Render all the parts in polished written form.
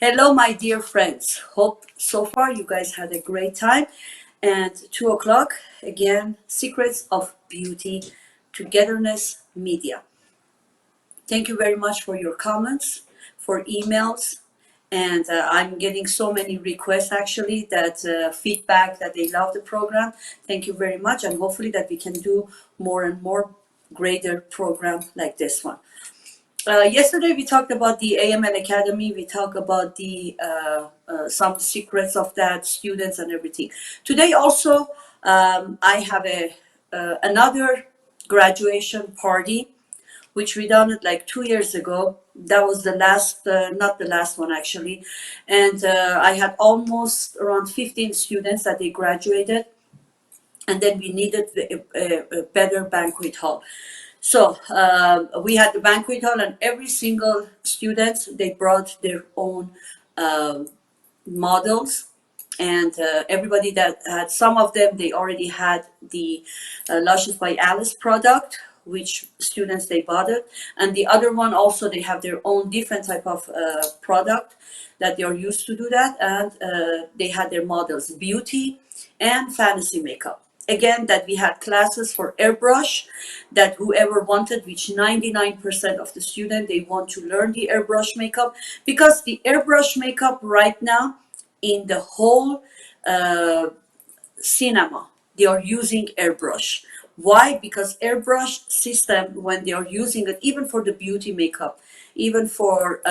Hello, my dear friends. Hope so far you guys had a great time. And 2 o'clock, again, Secrets of Beauty, Togetherness Media. Thank you very much for your comments, for emails. And I'm getting so many requests actually that feedback that they love the program. Thank you very much. And hopefully that we can do more and more greater program like this one. Yesterday we talked about the AML Academy. We talked about the some secrets of that, students and everything. Today also I have a another graduation party, which we done it like 2 years ago. That was the last, not the last one actually, and I had almost around 15 students that they graduated, and then we needed a better banquet hall. So we had the banquet hall, and every single student they brought their own um models, and everybody that had, some of them they already had the Luscious by Alice product, which students they bought it, and the other one also they have their own different type of product that they are used to do that, and they had their models, beauty and fantasy makeup. Again, that we had classes for airbrush, that whoever wanted, which 99% of the student they want to learn the airbrush makeup, because the airbrush makeup right now in the whole uh, cinema they are using airbrush. Why? Because airbrush system, when they are using it, even for the beauty makeup, even for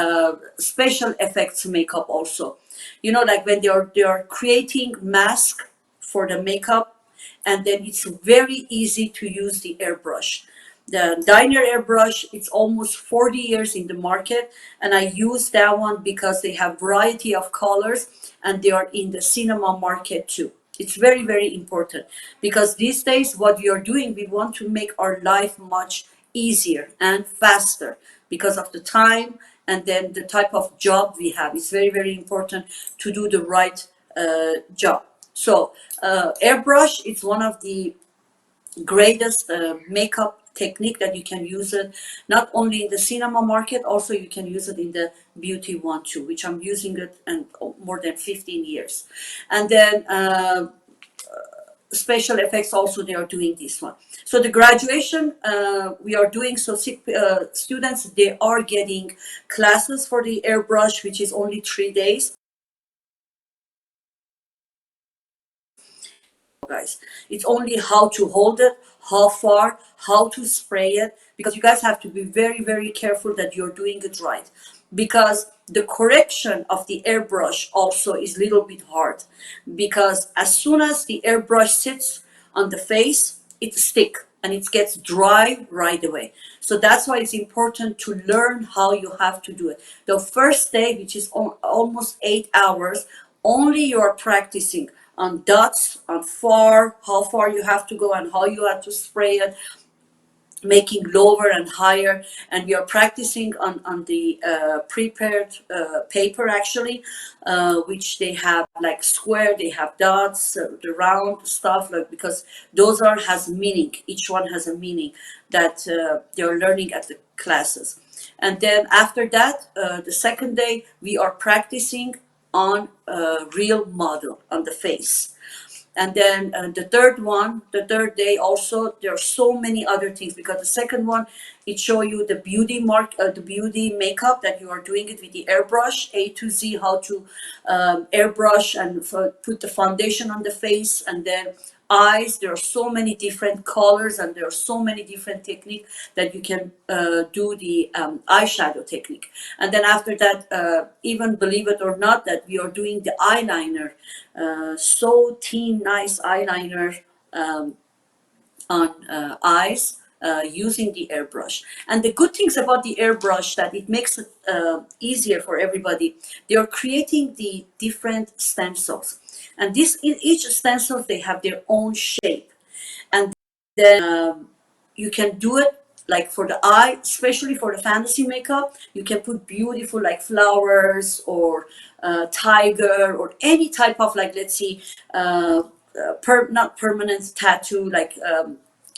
special effects makeup also, you know, like when they are creating mask for the makeup, and then it's very easy to use the airbrush. The Diner airbrush, it's almost 40 years in the market, and I use that one because they have variety of colors, and they are in the cinema market too. It's very, very important, because these days what we are doing, we want to make our life much easier and faster because of the time and then the type of job we have. It's very, very important to do the right job. So airbrush is one of the greatest makeup technique that you can use it not only in the cinema market, also you can use it in the beauty one too, which I'm using it and more than 15 years. And then special effects also they are doing this one. So the graduation we are doing, so students they are getting classes for the airbrush, which is only 3 days. Guys, it's only how to hold it, how far, how to spray it, because you guys have to be very, very careful that you're doing it right, because the correction of the airbrush also is a little bit hard, because as soon as the airbrush sits on the face it stick and it gets dry right away. So that's why it's important to learn how you have to do it. The first day, which is almost 8 hours, only you are practicing on dots, on far, how far you have to go and how you have to spray it, making lower and higher. And we are practicing on the prepared paper actually, which they have like square, they have dots, the round stuff, like, because those are has meaning, each one has a meaning that they're learning at the classes. And then after that, the second day we are practicing on a real model on the face. And then the third day also, there are so many other things, because the second one, it show you the beauty the beauty makeup that you are doing it with the airbrush, A to Z, how to airbrush and put the foundation on the face, and then eyes. There are so many different colors, and there are so many different techniques that you can do the eyeshadow technique. And then after that, even believe it or not, that we are doing the eyeliner, so thin, nice eyeliner on eyes, using the airbrush. And the good things about the airbrush, that it makes it easier for everybody. They are creating the different stencils, and this, in each stencil they have their own shape. And then you can do it like for the eye, especially for the fantasy makeup. You can put beautiful like flowers or tiger or any type of, like, let's see, not permanent tattoo, like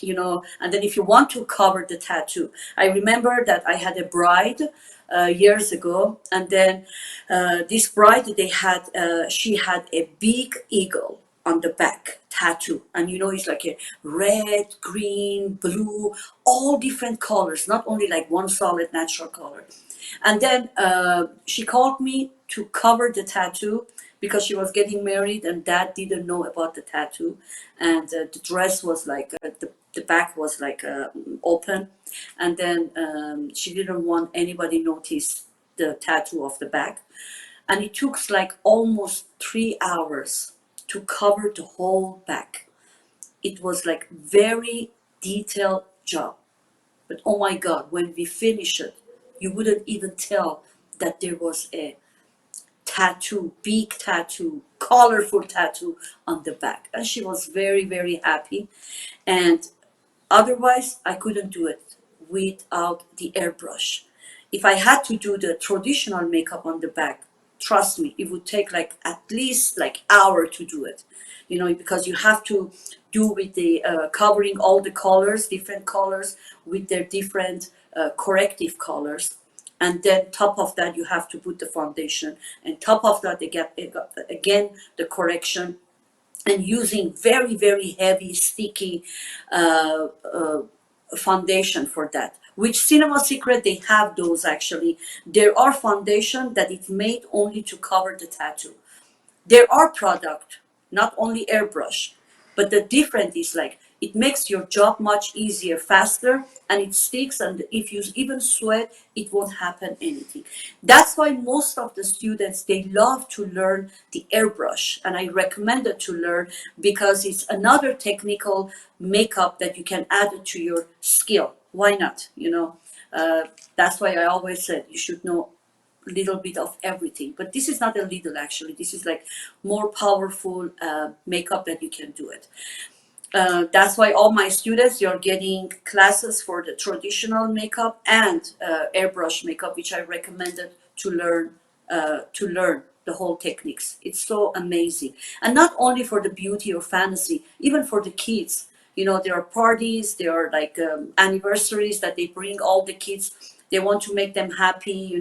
and then if you want to cover the tattoo. I remember that I had a bride years ago, and then this bride, she had a big eagle on the back tattoo, and it's like a red, green, blue, all different colors, not only like one solid natural color. And then she called me to cover the tattoo because she was getting married and dad didn't know about the tattoo. And the dress was like, the back was like open. And then she didn't want anybody notice the tattoo of the back. And it took like almost 3 hours to cover the whole back. It was like very detailed job. But oh my God, when we finished it, you wouldn't even tell that there was a tattoo, big tattoo, colorful tattoo on the back. And she was very, very happy. And otherwise, I couldn't do it without the airbrush. If I had to do the traditional makeup on the back, trust me, it would take like at least like hour to do it. Because you have to do with the covering all the colors, different colors with their different corrective colors. And then top of that, you have to put the foundation. And top of that, they get again the correction, and using very, very heavy, sticky uh, uh, foundation for that. Which Cinema Secret, they have those actually. There are foundation that is made only to cover the tattoo. There are product, not only airbrush, but the difference is like it makes your job much easier, faster, and it sticks. And if you even sweat, it won't happen anything. That's why most of the students, they love to learn the airbrush, and I recommend it to learn because it's another technical makeup that you can add it to your skill. Why not? That's why I always said you should know little bit of everything, but this is not a little, actually this is like more powerful makeup that you can do it. That's why all my students, you're getting classes for the traditional makeup and airbrush makeup, which I recommended to learn the whole techniques. It's so amazing. And not only for the beauty or fantasy, even for the kids. There are parties, there are like anniversaries that they bring all the kids. They want to make them happy.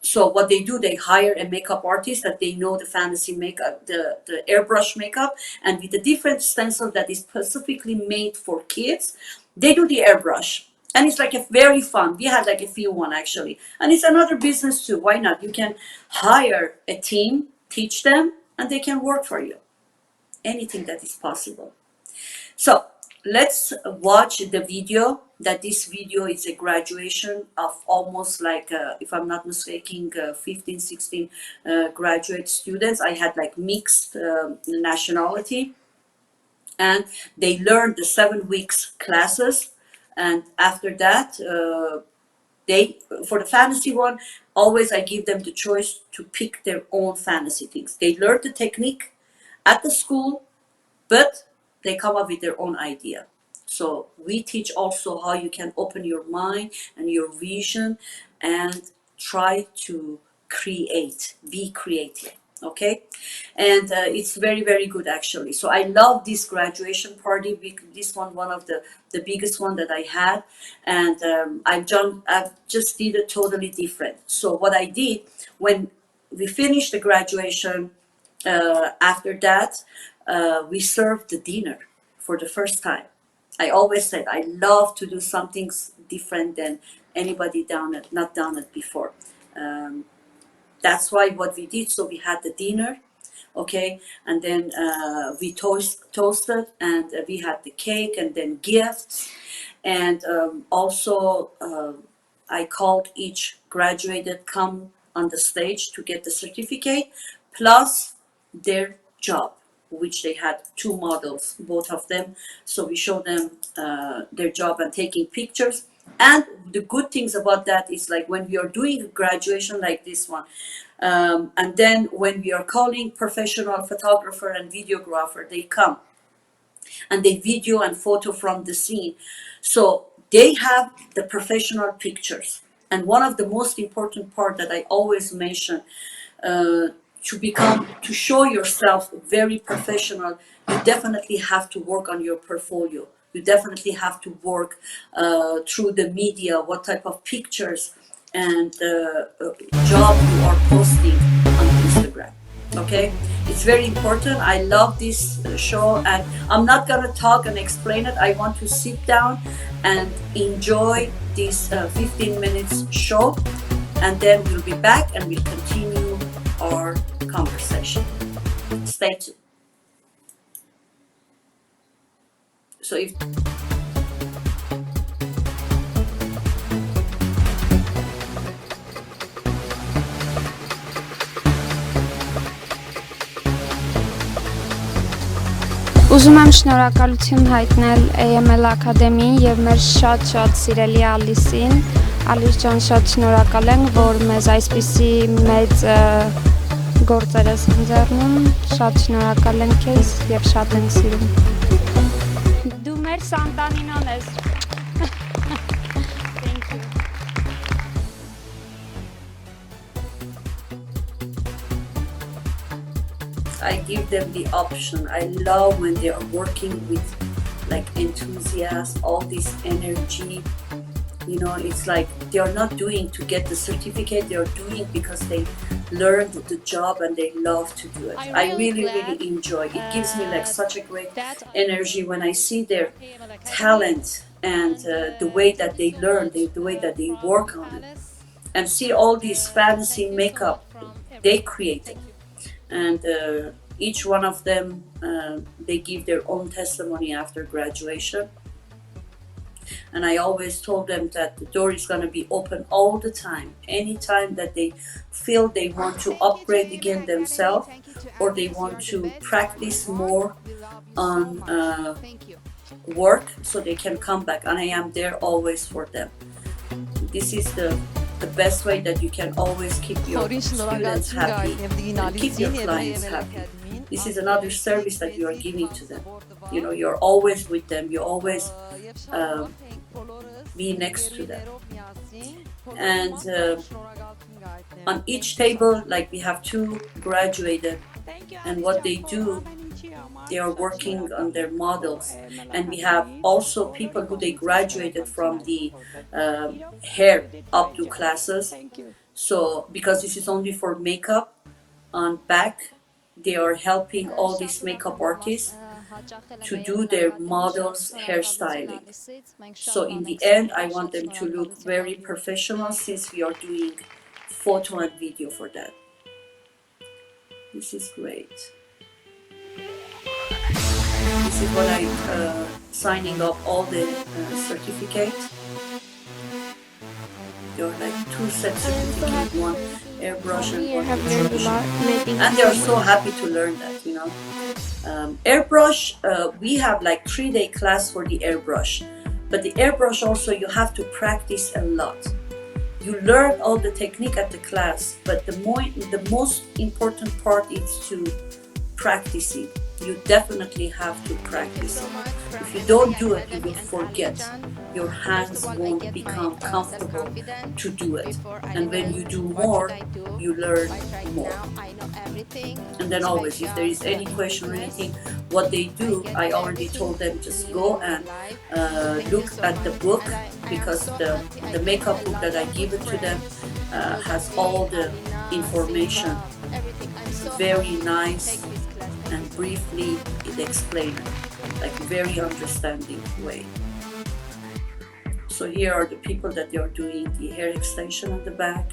So what they do, they hire a makeup artist that they know the fantasy makeup, the airbrush makeup, and with a different stencil that is specifically made for kids, they do the airbrush. And it's like a very fun. We had like a few one actually. And it's another business too. Why not? You can hire a team, teach them, and they can work for you. Anything that is possible. So let's watch the video. This video is a graduation of almost like, if I'm not mistaken, 15, 16 graduate students. I had like mixed nationality, and they learned the 7 weeks classes. And after that, for the fantasy one, always I give them the choice to pick their own fantasy things. They learn the technique at the school, but they come up with their own idea. So we teach also how you can open your mind and your vision and try to be creative. Okay, and it's very, very good actually. So I love this graduation party. This one of the biggest one that I had, and I've just did it totally different. So what I did when we finished the graduation, after that, we served the dinner for the first time. I always said I love to do something different than anybody not done it before. Um, that's why what we did. So we had the dinner, okay, and then we toasted, and we had the cake, and then gifts, and also I called each graduated come on the stage to get the certificate, plus their job, which they had 2 models, both of them. So we showed them their job and taking pictures. And the good things about that is like when we are doing a graduation like this one, and then when we are calling professional photographer and videographer, they come and they video and photo from the scene. So they have the professional pictures. And one of the most important part that I always mention, uh, to show yourself very professional, you definitely have to work on your portfolio. You definitely have to work through the media, what type of pictures and job you are posting on Instagram. Okay, it's very important. I love this show, and I'm not gonna talk and explain it. I want to sit down and enjoy this 15 minutes show, and then we'll be back and we'll continue our conversation. Stay tuned. So if Ուզում եմ շնորհակալություն հայտնել AML Academy-ին եւ մեր շատ սիրելի Ալիսին։ Ալիս ջան, շատ շնորհակալ ենք, որ մեզ այսպիսի մեծ գործեր ես ընձեռնում։ Շատ շնորհակալ ենք քեզ եւ շատ ենք սիրում։ Դու մեր Սանտանինոն ես։ Thank you. I give them the option. I love when they are working with like enthusiasm, all this energy. You know, it's like they are not doing to get the certificate, they are doing because they learned the job and they love to do it. I really enjoy it. It gives me like such a great energy when I see their talent and the way that they learn, the way that they work on it, and see all these fancy makeup they created. And each one of them, they give their own testimony after graduation. And I always told them that the door is going to be open all the time. Anytime that they feel they want to upgrade again themselves, or they want to practice more on work, so they can come back. And I am there always for them. This is the best way that you can always keep your students happy and keep your clients happy. This is another service that you are giving to them. You know, you're always with them. You always be next to them. And on each table, like we have two graduated, and what they do, they are working on their models. And we have also people who they graduated from the hair updo classes. So because this is only for makeup, on back they are helping all these makeup artists to do their models hairstyling. So in the end, I want them to look very professional, since we are doing photo and video for that. This is great. This is what I signing up all the certificates. There are like two sets of certificates, one airbrush and one airbrush. And they are so happy to learn that, you know. Airbrush, we have like 3-day class for the airbrush. But the airbrush also, you have to practice a lot. You learn all the technique at the class, but the most important part is to practice it. You definitely have to practice it. If you don't do it, you will forget. Your hands won't become comfortable to do it. And when you do more, you learn more. And then always, if there is any question or anything, what they do, I already told them, just go and look at the book, because the makeup book that I give it to them has all the information. Very nice and briefly it explains it, like very understanding way. So here are the people that they are doing the hair extension on the back.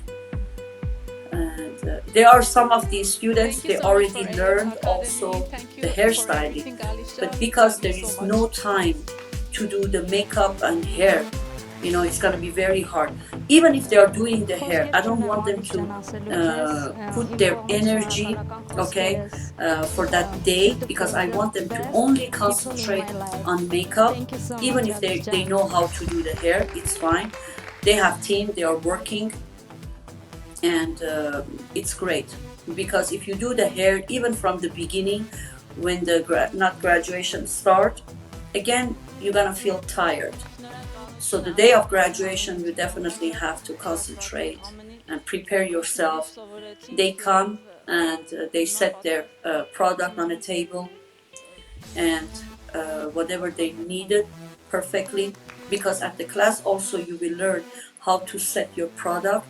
And there are some of these students, they already learned also the hairstyling, but because there is no time to do the makeup and hair, you know, it's going to be very hard. Even if they are doing the hair, I don't want them to put their energy, okay, for that day, because I want them to only concentrate on makeup. Even if they know how to do the hair, it's fine. They have team, they are working, and it's great. Because if you do the hair, even from the beginning, when the graduation start, again, you're going to feel tired. So the day of graduation, you definitely have to concentrate and prepare yourself. They come and they set their product on a table, and whatever they needed, perfectly, because at the class also you will learn how to set your product,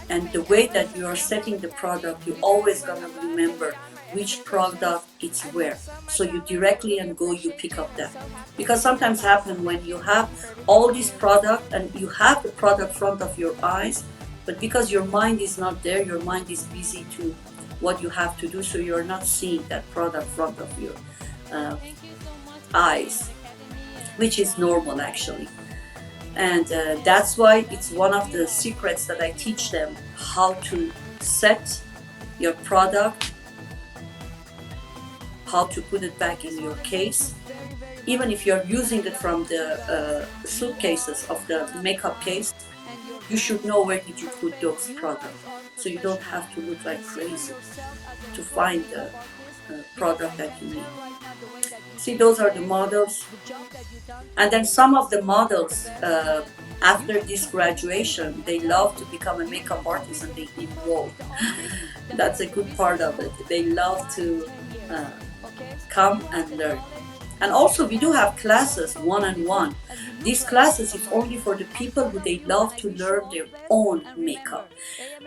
and the way that you are setting the product, you're always gonna remember which product it's where. So you directly and go, you pick up that. Because sometimes happen when you have all this product and you have the product front of your eyes, but because your mind is not there, your mind is busy to what you have to do, so you're not seeing that product front of your uh, eyes, which is normal actually. And that's why it's one of the secrets that I teach them, how to set your product, how to put it back in your case. Even if you're using it from the suitcases of the makeup case, you should know where did you put those products, so you don't have to look like crazy to find the product that you need. See, those are the models. And then some of the models, after this graduation, they love to become a makeup artist and they enroll. That's a good part of it. They love to come and learn. And also we do have classes one-on-one. These classes is only for the people who they love to learn their own makeup.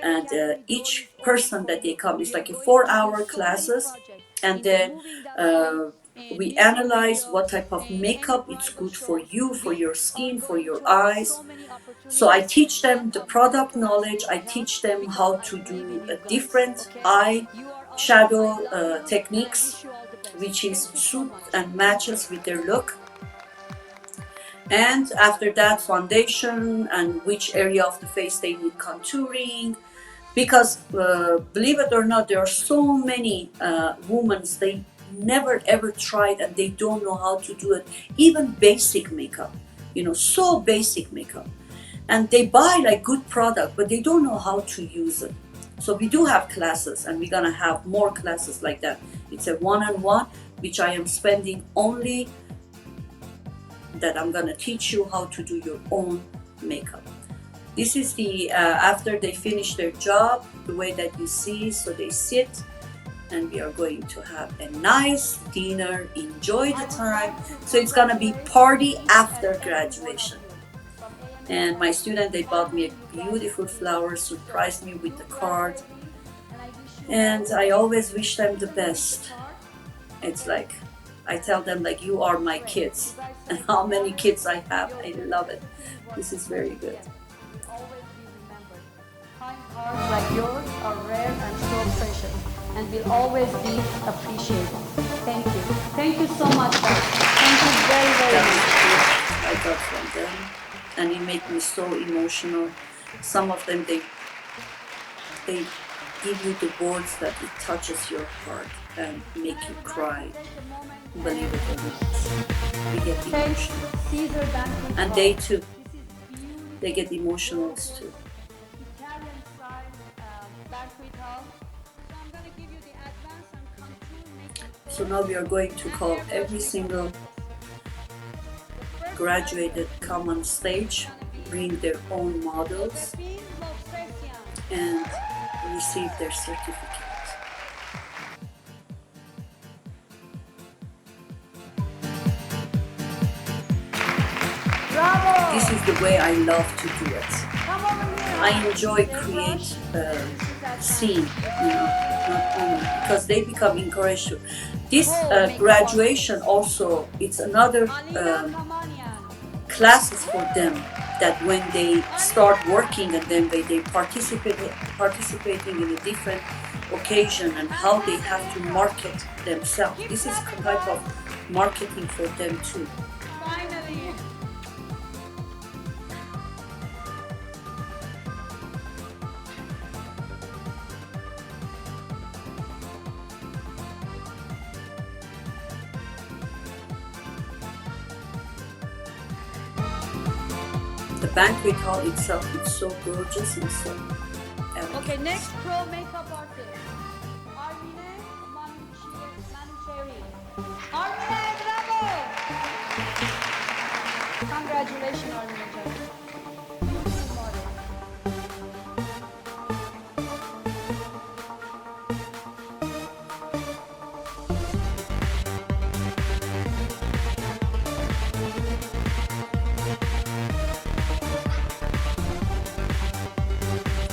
And each person that they come is like a 4-hour classes, and then we analyze what type of makeup it's good for you, for your skin, for your eyes. So I teach them the product knowledge. I teach them how to do a different eye shadow techniques, which is suit and matches with their look. And after that, foundation and which area of the face they need contouring. Because believe it or not, there are so many women, they never ever tried and they don't know how to do it, even basic makeup, so basic makeup, and they buy like good product but they don't know how to use it. So we do have classes, and we're gonna have more classes like that. It's a one-on-one, which I am spending only that I'm gonna teach you how to do your own makeup. This is the after they finish their job, the way that you see. So they sit, and we are going to have a nice dinner, enjoy the time. So it's gonna be party after graduation. And my student, they bought me a beautiful flower, surprised me with the card. And I always wish them the best. It's like, I tell them like, you are my kids. And how many kids I have, I love it. This is very good. Hearts like yours are rare and so precious, and will always be appreciated. Thank you. Thank you so much, guys. Thank you very, very That's much. the gift I got from them, and it made me so emotional. Some of them, they give you the words that it touches your heart and make you cry. Believe it or not, we get emotional, Caesar Banquet and Hall. they too, they get emotional too. Italian style banquet hall. So I'm going to give you the advance and contour makeup. So now we are going to call every single graduated come on stage, bring their own models, and receive their certificate. Bravo! This is the way I love to do it. Come over here. I enjoy create scene, not only because they become encouraged to. This graduation also, it's another classes for them, that when they start working and then they participating in a different occasion and how they have to market themselves. This is a type of marketing for them too. Finally. The banquet hall itself is so gorgeous and so elegant. Okay, next pro makeup artist. Armine Manucheri. Armine, bravo! Congratulations, Armine. Beautiful model.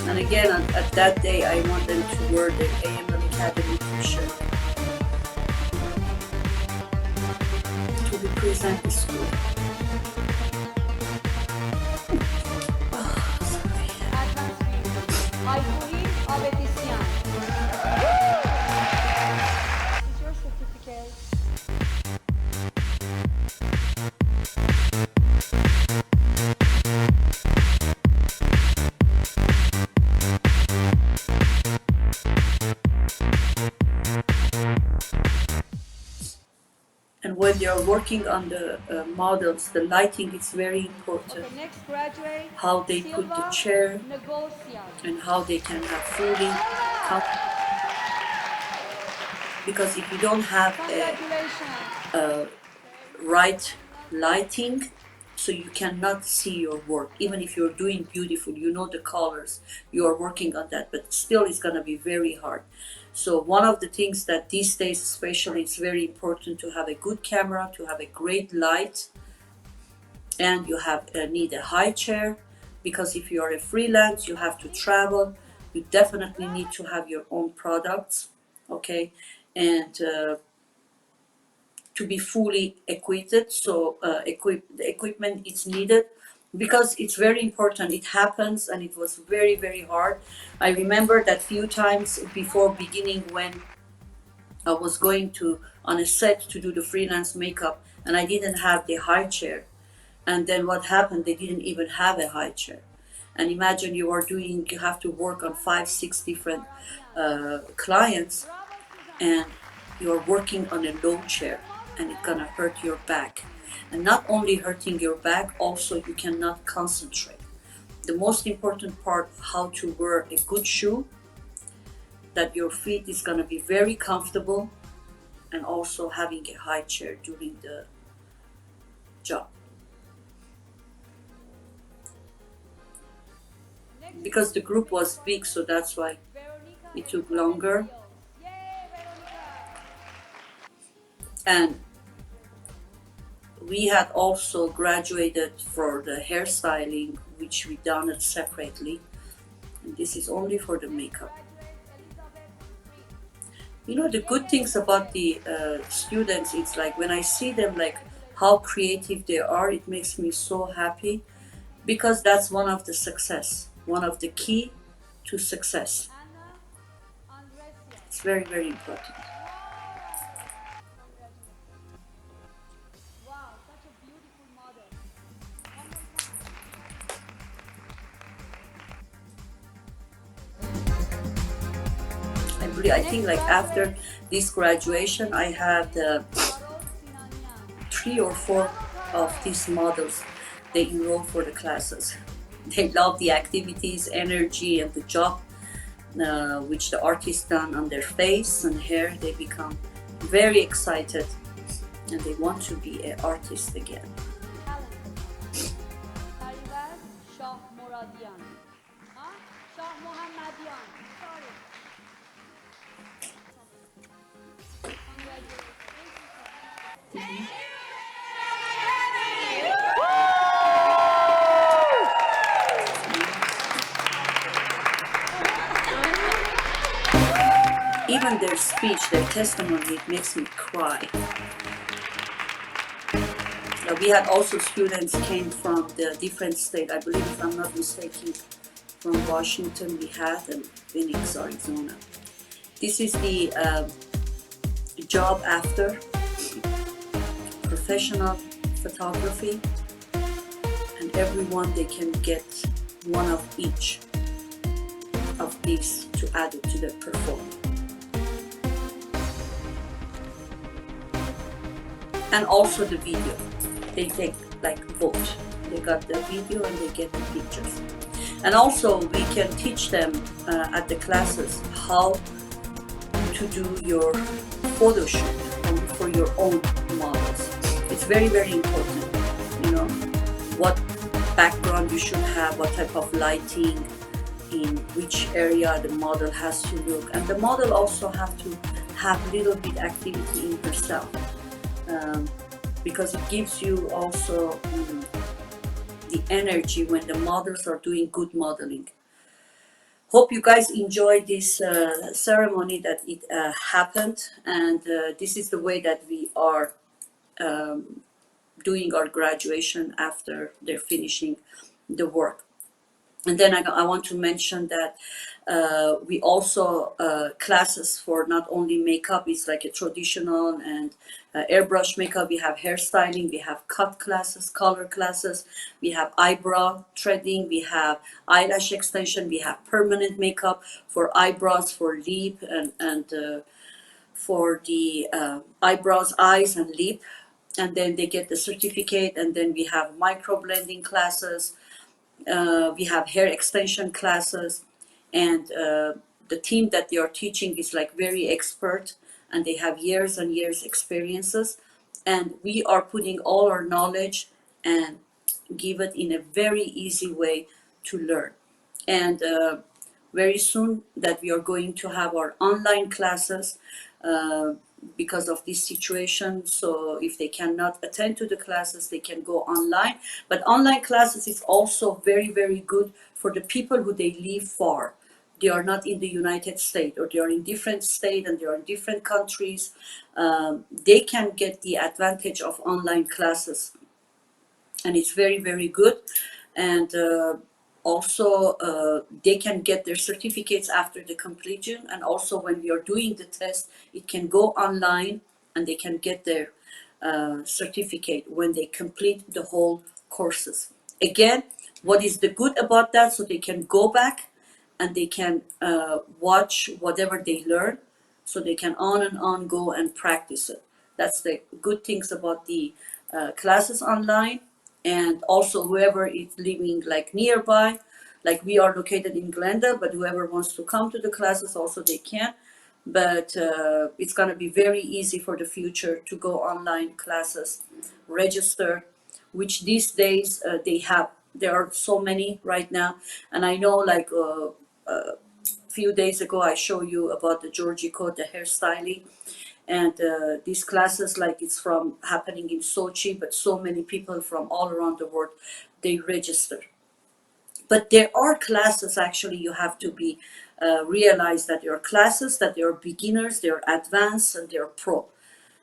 And again, at that day, I want them to wear the AML Academy t-shirt to represent the school. Oh, sorry. Aytuhin Avedisyan. This is your certificate. And when they are working on the models, the lighting is very Okay, important. next graduate. How they put the Silva chair Negocian. and how they can have fully because if you don't have Congratulations. a right lighting, so you cannot see your work. Even if you're doing beautiful, you know the colors, you are working on that, but still it's gonna be very hard. So one of the things that these days especially it's very important to have a good camera, to have a great light, and you have need a high chair, because if you are a freelance, you have to travel, you definitely need to have your own products, okay, and to be fully equipped. So the equipment is needed because it's very important. It happens and it was very, very hard. I remember that few times before beginning when I was going to on a set to do the freelance makeup and I didn't have the high chair. And then what happened, they didn't even have a high chair. And imagine you have to work on 5-6 different clients and you're working on a low chair and it's gonna hurt your back. And not only hurting your back, also you cannot concentrate. The most important part, how to wear a good shoe, that your feet is gonna be very comfortable, and also having a high chair during the job. Because the group was big, so that's why it took longer. And we had also graduated for the hairstyling, which we done it separately. And this is only for the makeup. You know, the good things about the students, it's like when I see them, like how creative they are, it makes me so happy, because that's one of the success, one of the key to success. It's very, very important. Wow, such a beautiful model. I think like after this graduation, I had 3 or 4 of these models. They enroll for the classes. They love the activities, energy, and the job which the artist done on their face and hair. They become very excited and they want to be an artist again. Saribaz Shah Moradian. Huh? Shah Mohammadian. Sorry. Even their speech, their testimony, it makes me cry. We had also students came from the different state. I believe, if I'm not mistaken, from Washington we had, and Phoenix, Arizona. This is the job after professional photography, and everyone they can get one of each of these to add it to their performance. And also the video, they take like both. They got the video and they get the pictures. And also we can teach them at the classes how to do your photo shoot for your own models. It's very, very important, you know, what background you should have, what type of lighting, in which area the model has to look. And the model also have to have little bit activity in herself. Because it gives you also the energy when the models are doing good modeling. Hope you guys enjoyed this ceremony that it happened, and this is the way that we are doing our graduation after they're finishing the work. And then I want to mention that we also classes for not only makeup, it's like a traditional and airbrush makeup. We have hairstyling, we have cut classes, color classes, we have eyebrow threading, we have eyelash extension, we have permanent makeup for eyebrows, for lip, and for the eyebrows, eyes, and lip. And then they get the certificate, and then we have micro blending classes, we have hair extension classes, and the team that they are teaching is like very expert, and they have years and years experiences, and we are putting all our knowledge and give it in a very easy way to learn. And very soon that we are going to have our online classes because of this situation. So if they cannot attend to the classes, they can go online. But online classes is also very, very good for the people who they live far. They are not in the United States, or they are in different states and they are in different countries. They can get the advantage of online classes, and it's very, very good. And also they can get their certificates after the completion, and also when we are doing the test, it can go online and they can get their certificate when they complete the whole courses. Again, what is the good about that? So they can go back and they can watch whatever they learn, so they can on and on go and practice it. That's the good things about the classes online. And also whoever is living like nearby, like we are located in Glendale, but whoever wants to come to the classes also they can. But it's going to be very easy for the future to go online classes, register, which these days there are so many right now. And I know like few days ago I showed you about the Georgie Code, the hairstyling, and these classes, like it's from happening in Sochi, but so many people from all around the world, they register. But there are classes, actually you have to be realize that there are classes that they are beginners, they are advanced, and they are pro.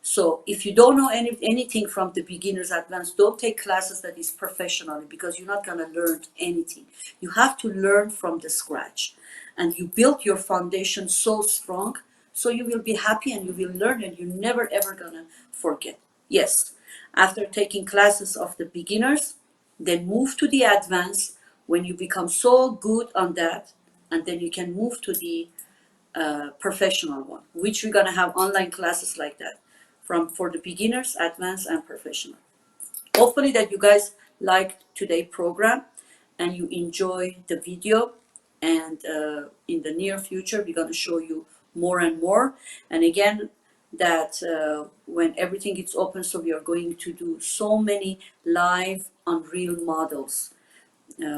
So if you don't know anything from the beginners advanced, don't take classes that is professionally, because you're not going to learn anything. You have to learn from the scratch, and you build your foundation so strong, so you will be happy and you will learn, and you're never ever going to forget. Yes, after taking classes of the beginners, then move to the advanced when you become so good on that, and then you can move to the professional one, which we're going to have online classes like that, for the beginners, advanced, and professional. Hopefully that you guys liked today's program and you enjoy the video, and in the near future we're going to show you more and more. And again, that when everything is open, so we are going to do so many live Unreal models,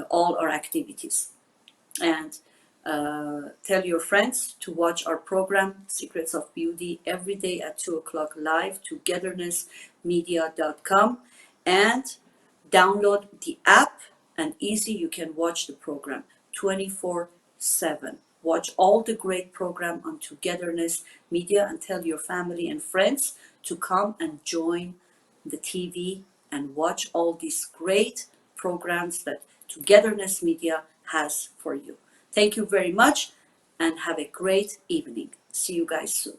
all our activities. And tell your friends to watch our program Secrets of Beauty every day at 2 o'clock live, togethernessmedia.com, and download the app, and easy you can watch the program 24/7. Watch all the great program on Togetherness Media, and tell your family and friends to come and join the TV and watch all these great programs that Togetherness Media has for you. Thank you very much and have a great evening. See you guys soon.